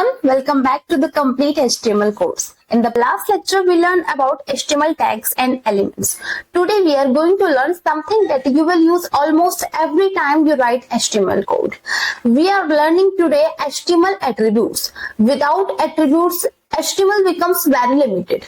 everyone, welcome back to the complete HTML course. In the last lecture, we learned about HTML tags and elements. Today, we are going to learn something that you will use almost every time you write HTML code. We are learning today HTML attributes. Without attributes, HTML becomes very limited.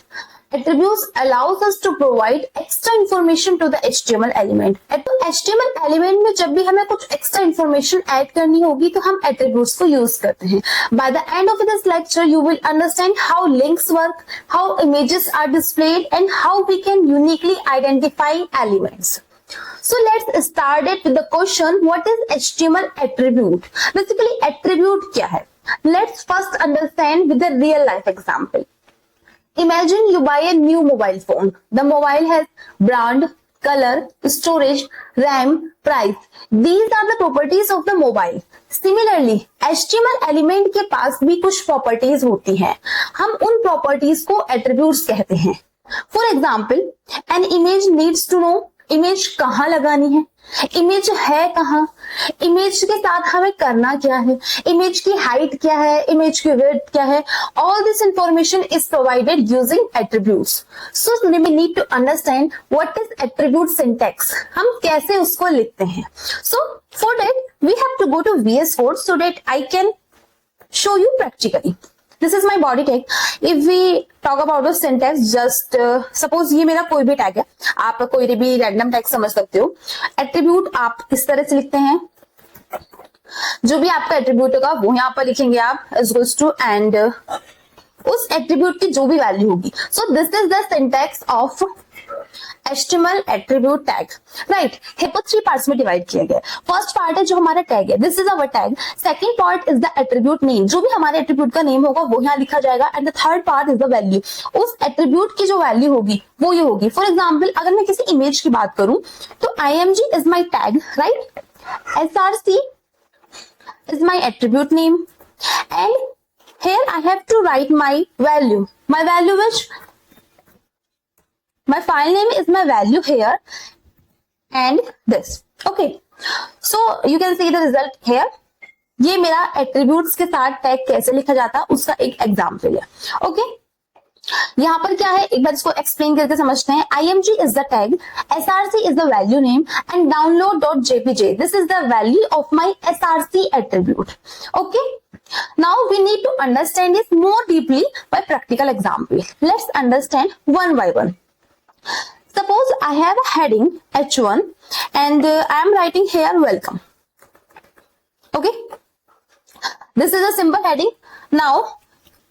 Attributes allows us to provide extra information to the HTML element. तो HTML element में जब भी हमें कुछ extra information add करनी होगी तो हम attributes को use करते हैं. By the end of this lecture, you will understand how links work, how images are displayed, and how we can uniquely identify elements. So let's start it with the question, what is HTML attribute? Basically, attribute क्या है? Let's first understand with a real life example. Imagine you buy a new mobile phone. The mobile has brand, color, storage, RAM, price. These are the properties of the mobile. Similarly, HTML element के पास भी कुछ properties होती हैं. हम उन properties को attributes कहते हैं. For example, an image needs to know image कहाँ लगानी है, इमेज है कहाँ, इमेज के साथ हमें करना क्या है, इमेज की हाइट क्या है, इमेज की विड्थ क्या है. All this information is provided using attributes. So we need to understand what is attribute syntax, हम कैसे उसको लिखते हैं. So for that we have to go to VS Code so that I can show you practically. This is my body tag. If we talk about the syntax, just suppose ये मेरा कोई भी tag है, आप कोई भी random tag समझ सकते हो. एट्रीब्यूट आप इस तरह से लिखते हैं, जो भी आपका एट्रीब्यूट होगा वो यहाँ पर लिखेंगे आप इक्वल्स टू एंड उस एट्रीब्यूट की जो भी वैल्यू होगी. So this is the syntax of HTML attribute tag, right? है तो 3 पार्ट्स में डिवाइड किया गया. फर्स्ट पार्ट है जो हमारा टैग है, this is our tag. Second part is the attribute name, जो भी हमारे एट्रीब्यूट का नेम होगा वो यहाँ लिखा जाएगा. And the third part is the value, उस एट्रीब्यूट की जो वैल्यू होगी वो ये होगी. फॉर एग्जाम्पल, अगर मैं किसी इमेज की बात करूं तो IMG is my tag, right? SRC is my attribute name, and here I have to write my value. My value which my file name is my value here and this. Okay, so you can see the result here. ये मेरा attributes के साथ tag कैसे लिखा जाता है उसका एक एग्जाम्पल है. ओके, यहाँ पर क्या है एक बार इसको एक्सप्लेन करके समझते हैं. IMG is the tag, SRC is the value name, and download.jpg, this is the value of my SRC attribute. Okay, now we need to understand this more deeply by practical example. Let's understand one by one. Suppose I have a heading H1 and I am writing here welcome. Okay, this is a simple heading. Now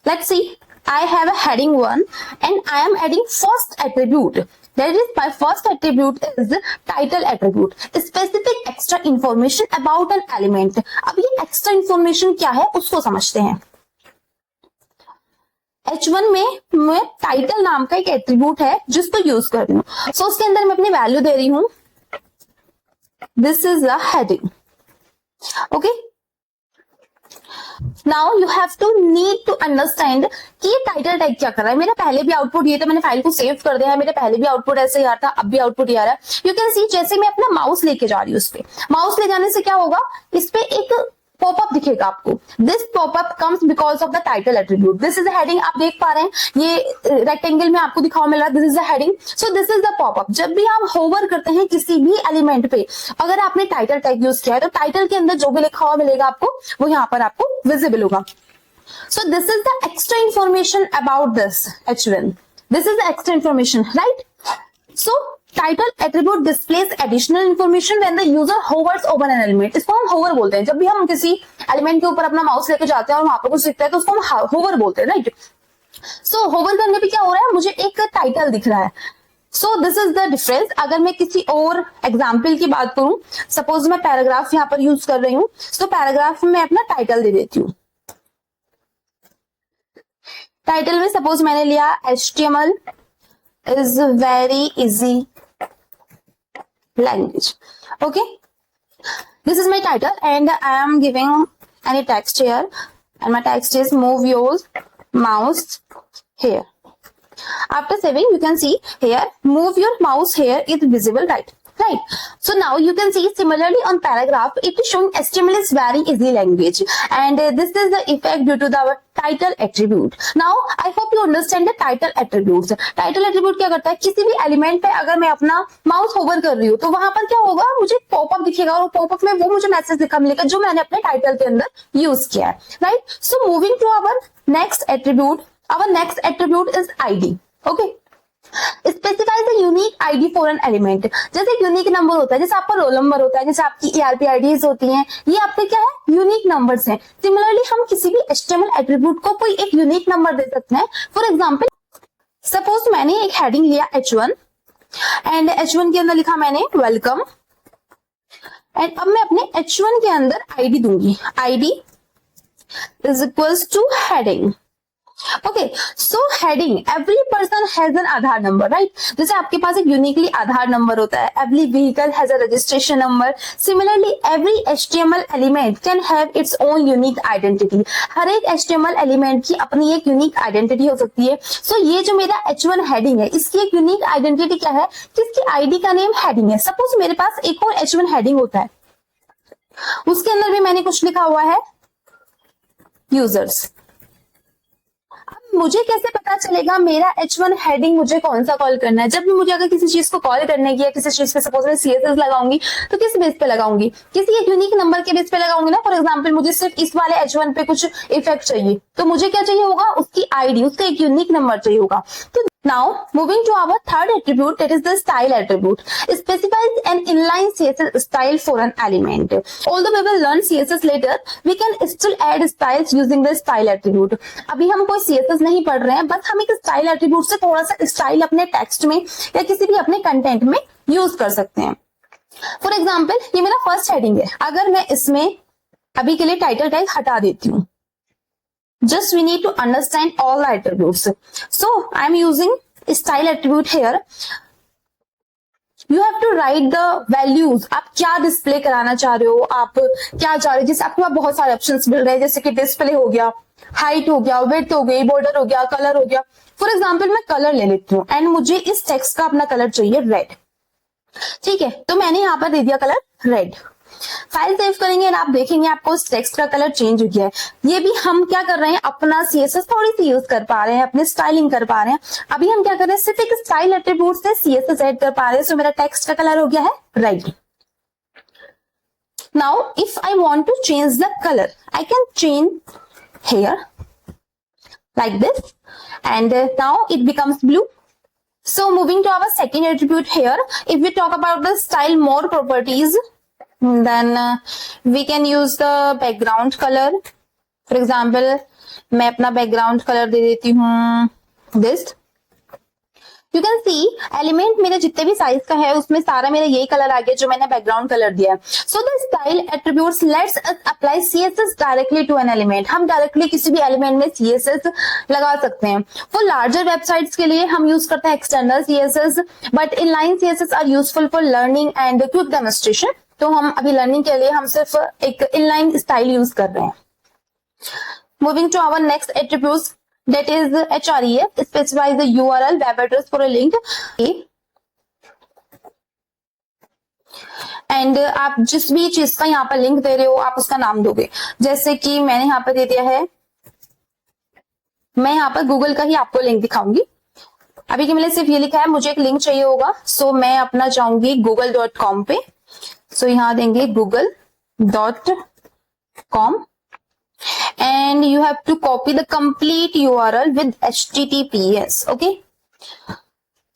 let's see, I have a heading 1 and I am adding first attribute. That is, my first attribute is title attribute, specific extra information about an element. अब ये extra information क्या है उसको समझते हैं. H1 में मैं title नाम का एक एट्रीब्यूट है जिसको यूज कर रही हूँ. सो उसके अंदर मैं अपनी वैल्यू दे रही हूँ, this is a heading. Okay, now you have to need to understand कि ये टाइटल टैग क्या कर रहा है. मेरा पहले भी आउटपुट ये था, मैंने फाइल को सेव कर दिया है, मेरे पहले भी आउटपुट ऐसे ही आ रहा था, अब भी आउटपुट ये आ रहा है. यू कैन सी, जैसे मैं अपना माउस लेके जा रही हूँ, उस पे माउस ले जाने से क्या होगा, इस पे एक पॉपअप दिखेगा आपको. This popup comes because of the title attribute. This is the heading, आप देख पा रहे हैं ये रेक्टेंगल में आपको दिखावा मिल रहा है, this is the heading. So this is the popup. जब भी हम होवर करते हैं किसी भी एलिमेंट पे, अगर आपने टाइटल टैग यूज किया है तो टाइटल के अंदर जो भी लिखा हुआ मिलेगा आपको वो यहाँ पर आपको विजिबल होगा. So this is the extra information about this H1. This is the extra information, right? So title attribute displace additional information when the user hovers over an element. इसको हम होवर बोलते हैं. जब भी हम किसी एलिमेंट के ऊपर अपना माउस लेके जाते हैं और वहां पर कुछ दिखता है तो उसको हम होवर बोलते हैं, राइट? सो होवर करने पे क्या हो रहा है, मुझे एक टाइटल दिख रहा है. So this is the difference. अगर मैं किसी और एग्जाम्पल की बात करूं, सपोज मैं पैराग्राफ यहाँ पर यूज कर रही हूँ, तो पैराग्राफ में मैं अपना टाइटल दे देती हूँ. टाइटल में सपोज मैंने लिया HTML is very easy language. Okay, this is my title and I am giving any text here, and my text is move your mouse here. After saving, you can see here move your mouse here is visible, right? right? So now you can see similarly on paragraph it is showing HTML is very easy language, and this is the effect due to the title attribute. Now I hope you understand the title attributes. Title attribute क्या करता है, किसी भी element पे अगर मैं अपना mouse hover कर रही हूँ तो वहां पर क्या होगा, मुझे पॉपअप दिखेगा और पॉपअप में वो मुझे मैसेज दिखा मिलेगा जो मैंने अपने टाइटल के अंदर यूज किया है, right? So moving to our next attribute. Our next attribute is ID. Okay. Specifies the unique ID for an element. जैसे एक यूनिक नंबर होता है, जैसे आपका रोल नंबर होता है, जैसे आपकी ERP IDs होती हैं, ये आपके क्या है, यूनिक नंबर्स हैं. सिमिलरली हम किसी भी HTML एट्रीब्यूट को कोई एक यूनिक नंबर दे सकते हैं. फॉर एग्जाम्पल सपोज मैंने एक हेडिंग लिया H1 एंड H1 के अंदर लिखा मैंने वेलकम, एंड अब मैं अपने H1 के अंदर ID दूंगी. ID is equals to heading. Okay, so heading, every person has an Aadhaar number, right? जैसे आपके पास एक यूनिकली आधार नंबर होता है, every vehicle has a registration number. Similarly, every HTML element can have its own unique identity. हर एक HTML element की अपनी एक unique identity हो सकती है. So ये जो मेरा H1 heading है, इसकी एक यूनिक आइडेंटिटी क्या है, किसकी ID का नेम heading है. सपोज मेरे पास एक और H1 heading होता है, उसके अंदर भी मैंने कुछ लिखा हुआ है यूजर्स. मुझे कैसे पता चलेगा मेरा H1 हेडिंग मुझे कौन सा कॉल करना है? जब भी मुझे अगर किसी चीज को कॉल करने की या किसी चीज पे सपोज मैं CSS लगाऊंगी तो किस बेस पे लगाऊंगी, किसी एक यूनिक नंबर के बेस पे लगाऊंगी ना. फॉर एग्जांपल मुझे सिर्फ इस वाले H1 पे कुछ इफेक्ट चाहिए तो मुझे क्या चाहिए होगा, उसकी ID, उसका एक यूनिक नंबर चाहिए होगा. तो now moving to our third attribute, that is the style attribute. It specifies an inline CSS style for an element. Although we will learn CSS later, we can still add styles using the style attribute. अभी हम कोई CSS नहीं पढ़ रहे हैं, बस हम एक स्टाइल एट्रीब्यूट से थोड़ा सा स्टाइल अपने टेक्स्ट में या किसी भी अपने कंटेंट में यूज कर सकते हैं. फॉर एग्जाम्पल ये मेरा फर्स्ट हेडिंग है, अगर मैं इसमें अभी के लिए टाइटल टैग हटा देती हूँ. Just we need to understand all the attributes. So I am using style attribute here. You have to write the values. आप क्या डिस्प्ले कराना चाह रहे हो, आप क्या चाह रहे हो. जैसे आपके पास बहुत सारे ऑप्शंस मिल रहे हैं, जैसे कि डिस्प्ले हो गया, हाइट हो गया, विड्थ हो गई, बॉर्डर हो गया, कलर हो गया. फॉर एग्जाम्पल मैं कलर ले लेती हूँ एंड मुझे इस टेक्स्ट का अपना कलर चाहिए रेड. ठीक है, तो मैंने यहाँ पर दे दिया कलर रेड. फाइल सेव करेंगे और आप देखेंगे आपको टेक्स्ट का कलर चेंज हो गया है. ये भी हम क्या कर रहे हैं, अपना CSS थोड़ी सी यूज कर पा रहे हैं, अपने स्टाइलिंग कर पा रहे हैं. अभी हम क्या कर रहे हैं, सिर्फ एक स्टाइल एट्रीब्यूट से CSS ऐड कर पा रहे हैं. सो मेरा टेक्स्ट का कलर हो गया है red. Now if I want to change the colour, I can change here like this and now it becomes blue. So moving to our second attribute here, if we talk about the style more properties, then we can use the background color. For example मैं अपना background color दे देती हूँ this. You can see element मेरे जितने भी size का है उसमें सारा मेरा यही कलर आ गया जो मैंने बैकग्राउंड कलर दिया है. So the style attributes let's us apply CSS directly to an element. हम डायरेक्टली किसी भी एलिमेंट में CSS लगा सकते हैं. फॉर लार्जर वेबसाइट्स के लिए हम यूज करते हैं external CSS, but inline CSS are useful for learning and quick demonstration. तो हम अभी लर्निंग के लिए हम सिर्फ एक इनलाइन स्टाइल यूज कर रहे हैं. Moving to our next attributes, that is href, specifies the URL web address for a link. And आप जिस भी चीज का यहाँ पर लिंक दे रहे हो आप उसका नाम दोगे. जैसे कि मैंने यहाँ पर दे दिया है, मैं यहाँ पर गूगल का ही आपको लिंक दिखाऊंगी. अभी के मैंने सिर्फ ये लिखा है, मुझे एक लिंक चाहिए होगा. सो मैं अपना जाऊंगी google.com पे. सो यहाँ देंगे google.com and you have to copy the complete URL with HTTPS. Okay,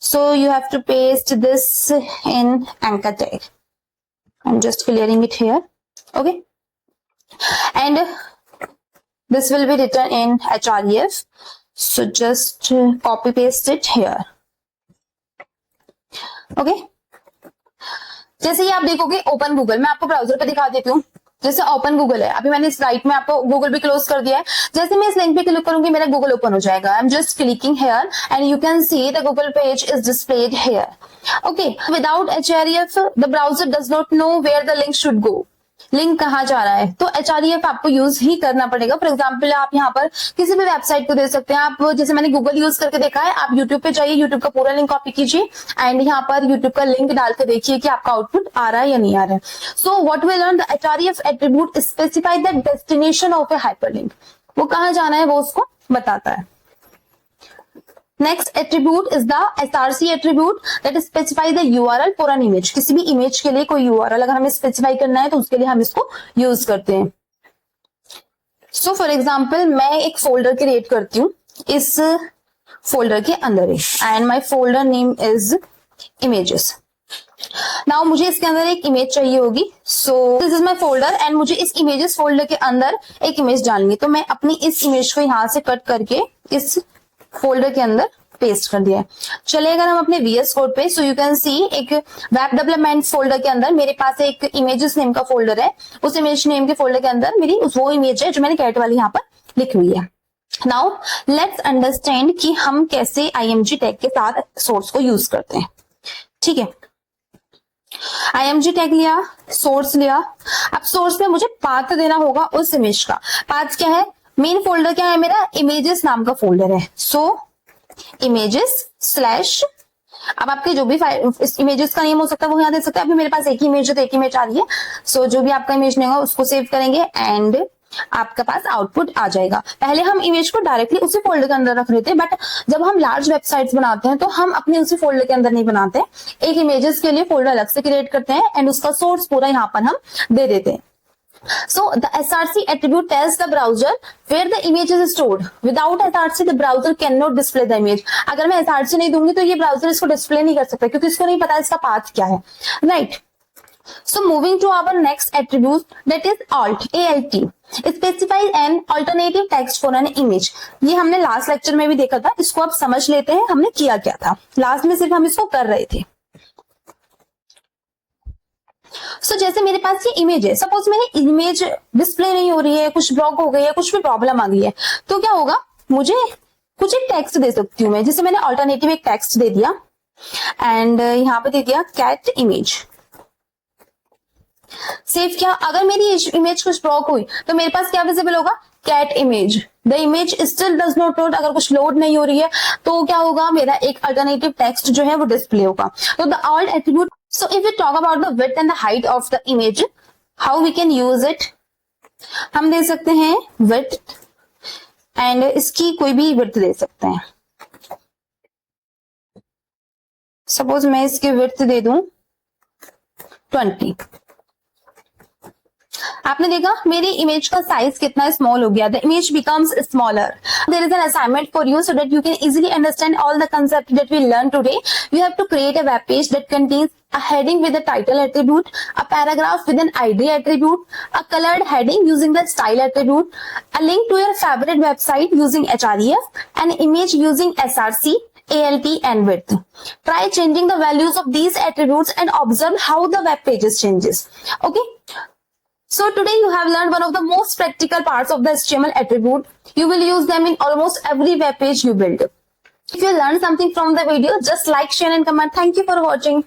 so you have to paste this in anchor tag. I'm just clearing it here. Okay, and this will be written in href, so just copy paste it here. Okay, जैसे ही आप देखोगे open Google, मैं आपको browser पे दिखा देती हूँ. जैसे ओपन गूगल है, अभी मैंने इस राइट में आपको गूगल भी क्लोज कर दिया है. जैसे मैं इस लिंक पे क्लिक करूंगी मेरा गूगल ओपन हो जाएगा. I am just clicking here and you can see the Google page is displayed here. Okay, without href the browser does not know where the link should go. Link कहाँ जा रहा है, तो href आपको use ही करना पड़ेगा। For example आप यहाँ पर किसी भी वेबसाइट को दे सकते हैं। आप जैसे मैंने गूगल यूज करके देखा है, आप यूट्यूब पे जाइए, यूट्यूब का पूरा लिंक कॉपी कीजिए एंड यहाँ पर यूट्यूब का लिंक डाल के देखिए कि आपका आउटपुट आ रहा है या नहीं आ रहा है। So what we learn, the href attribute specify the destination of a hyperlink, वो कहाँ जाना है वो उसको बताता है। Next attribute is the src attribute that specify the URL for an image. किसी भी इमेज के लिए कोई URL अगर हमें स्पेसिफाई करना है तो उसके लिए हम इसको यूज करते हैं। सो फॉर एग्जाम्पल मैं एक फोल्डर क्रिएट करती हूँ, इस फोल्डर के अंदर है and my folder name is images. Now मुझे इसके अंदर एक इमेज चाहिए होगी, so this is my folder and मुझे इस इमेजेस फोल्डर के अंदर एक इमेज डालनी है। तो मैं अपनी इस इमेज को यहाँ से कट करके इस फोल्डर के अंदर पेस्ट कर दिया है। चलिए अगर हम अपने VS कोड पे, सो यू कैन सी एक वेब डेवलपमेंट फोल्डर के अंदर मेरे पास एक इमेजेस नेम का फोल्डर है। उस इमेज नेम के फोल्डर के अंदर मेरी वो इमेज है जो मैंने कैट वाली यहाँ पर लिखी हुई है। नाउ लेट्स अंडरस्टैंड कि हम कैसे IMG टैग के साथ सोर्स को यूज करते हैं। ठीक है, IMG टैग लिया, सोर्स लिया। अब सोर्स में मुझे पाथ देना होगा उस इमेज का। पाथ क्या है, मेन फोल्डर क्या है मेरा, इमेजेस नाम का फोल्डर है। सो इमेजेस स्लैश, अब आपके जो भी इस इमेजेस का नेम हो सकता है वो यहाँ दे सकते हैं। अभी मेरे पास एक ही इमेज है तो एक इमेज आ रही है। सो जो भी आपका इमेज नेम होगा उसको सेव करेंगे एंड आपके पास आउटपुट आ जाएगा। पहले हम इमेज को डायरेक्टली उसी फोल्डर के अंदर रख रहे थे, बट जब हम लार्ज वेबसाइट्स बनाते हैं तो हम अपने उसी फोल्डर के अंदर नहीं बनाते, एक इमेजेस के लिए फोल्डर अलग से क्रिएट करते हैं एंड उसका सोर्स पूरा यहाँ पर हम दे देते हैं। So the src attribute tells the browser where the image is stored. Without src the browser cannot display the image. अगर मैं src नहीं दूंगी तो ये ब्राउजर इसको डिस्प्ले नहीं कर सकता क्योंकि इसको नहीं पता इसका पाथ क्या है, right. So moving to our next attribute that is alt, ALT. It specifies an alternative text for an image. ये हमने लास्ट लेक्चर में भी देखा था, इसको अब समझ लेते हैं हमने किया क्या था। लास्ट में सिर्फ हम इसको कर रहे थे। सो जैसे मेरे पास ये इमेज है, सपोज मेरी इमेज डिस्प्ले नहीं हो रही है, कुछ ब्लॉक हो गई है, कुछ भी प्रॉब्लम आ गई है, तो क्या होगा, मुझे कुछ एक टेक्स्ट दे सकती हूँ मैं, जिसे मैंने ऑल्टरनेटिव एक टेक्स्ट दे दिया एंड यहाँ पे दे दिया कैट इमेज। सेव किया। अगर मेरी इमेज कुछ ब्लॉक हुई तो मेरे पास क्या विजिबल होगा, cat image. The image still does not load, अगर कुछ लोड नहीं हो रही है तो क्या होगा, मेरा एक अल्टरनेटिव टेक्स्ट जो है वो डिस्प्ले होगा। तो the alt attribute, so if we talk about the width and the height of the image, how we can use it, हम दे सकते हैं width and इसकी कोई भी width दे सकते हैं। सपोज मैं इसकी width दे दूं 20। आपने देखा मेरी इमेज का साइज कितना स्मॉल हो गया, the image becomes smaller. There is an assignment for you so that you can easily understand all the concept that we learn today. You have to create a web page that contains a heading with a title attribute, a paragraph with an ID attribute, a colored heading using the style attribute, a link to your favorite website using href, an image using src, ALT and width. Try changing the values of these attributes and observe how the web pages changes. Okay. So today you have learned one of the most practical parts of the HTML attribute. You will use them in almost every web page you build. If you learned something from the video, just like, share and comment. Thank you for watching.